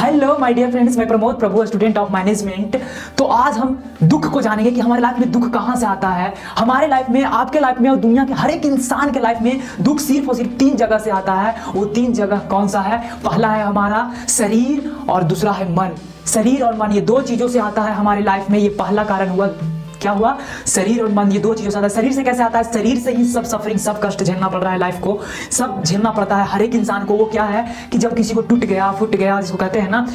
Hello my dear friends, मैं प्रमोद प्रभु, student of management. तो आज हम दुख को जानेंगे कि हमारे लाइफ में दुख कहाँ से आता है। हमारे लाइफ में, आपके लाइफ में और दुनिया के हर एक इंसान के लाइफ में दुख सिर्फ और सिर्फ 3 जगह से आता है। वो 3 जगह कौन सा है? पहला है हमारा शरीर और दूसरा है मन। शरीर और मन, ये 2 चीजों से आता है हमारे लाइफ में। ये पहला कारण हुआ, क्या हुआ? शरीर और मन, ये 2 चीजों से आता है। शरीर से कैसे आता है? शरीर से ही सब सफरिंग, सब कष्ट झेलना पड़ रहा है। लाइफ को सब झेलना पड़ता है हर एक इंसान को। वो क्या है कि जब किसी को टूट गया, फुट गया, जिसको कहते हैं ना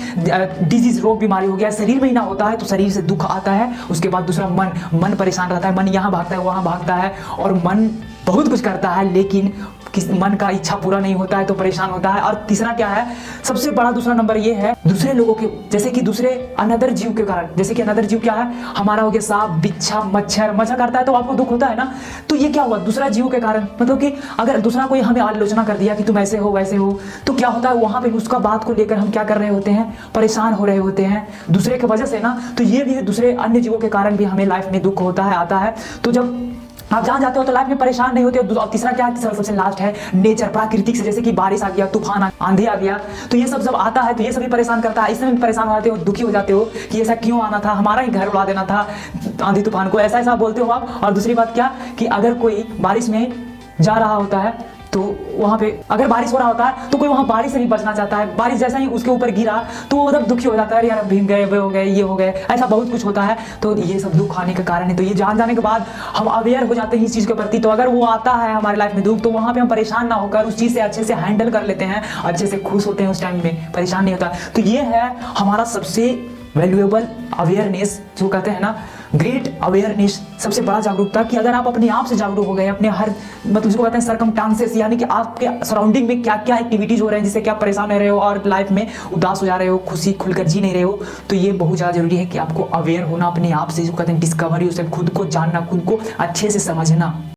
डिजीज, रोग, बीमारी हो गया, शरीर में ही ना होता है, तो शरीर से दुख आता है। उसके बाद दूसरा मन, मन परेशान रहता है। मन यहाँ भागता है, वहाँ भागता है, और मन बहुत कुछ करता है, लेकिन किस मन का इच्छा पूरा नहीं होता है तो परेशान होता है। और तीसरा क्या है? सबसे बड़ा दूसरा नंबर ये है, दूसरे लोगों के, जैसे कि दूसरे अनदर जीव के कारण। जैसे कि अनदर जीव क्या है? हमारा हो गया सांप, बिच्छा, मच्छर। मच्छर काटता है तो आपको दुख होता है ना, तो ये क्या हुआ? दूसरा जीव के कारण। मतलब कि अगर दूसरा कोई हमें आलोचना कर दिया कि तुम ऐसे हो वैसे हो, तो क्या होता है वहां पे उसका बात को लेकर हम क्या कर रहे होते हैं? परेशान हो रहे होते हैं दूसरे की वजह से ना। तो ये भी दूसरे अन्य जीवों के कारण भी हमें लाइफ में दुख होता है, आता है। तो जब आप जहाँ जाते हो तो लाइफ में परेशान नहीं होते हो। और तीसरा क्या है? तीसरा सबसे लास्ट है नेचर, प्राकृतिक से। जैसे कि बारिश आ गया, तूफान, आंधी आ गया, तो ये सब जब आता है तो ये सभी परेशान करता है। इसमें भी परेशान हो जाते हो, दुखी हो जाते हो कि ऐसा क्यों आना था, हमारा ही घर उड़ा देना था आंधी तूफान को, ऐसा ऐसा बोलते हो आप। और दूसरी बात क्या कि अगर कोई बारिश में जा रहा होता है तो वहां पे अगर बारिश हो रहा होता है तो कोई वहां बारिश से नहीं बचना चाहता है। बारिश जैसा ही उसके ऊपर गिरा तो वो मतलब दुखी हो जाता है, यार भीग गए, वे हो गए, ये हो गए, ऐसा बहुत कुछ होता है। तो ये सब दुख आने का कारण है। तो ये जान जाने के बाद हम अवेयर हो जाते हैं इस चीज के प्रति। तो अगर वो आता है हमारे लाइफ में दुख, तो वहां पे हम परेशान ना होकर उस चीज से अच्छे से हैंडल कर लेते हैं, अच्छे से खुश होते हैं, उस टाइम में परेशान नहीं होता। तो ये है हमारा सबसे वैल्यूएबल अवेयरनेस, जो कहते हैं ना ग्रेट अवेयरनेस, सबसे बड़ा जागरूकता। कि अगर आप अपने आप से जागरूक हो गए, अपने हर मतलब जिसको कहते हैं सरकमस्टांसेस, यानी कि आपके सराउंडिंग में क्या क्या एक्टिविटीज हो रहे हैं जिससे कि आप परेशान रह रहे हो और लाइफ में उदास हो जा रहे हो, खुशी खुलकर जी नहीं रहे हो, तो ये बहुत ज़्यादा जरूरी है कि आपको अवेयर होना अपने आप से, जो कहते हैं डिस्कवरी, उसे खुद को जानना, खुद को अच्छे से समझना।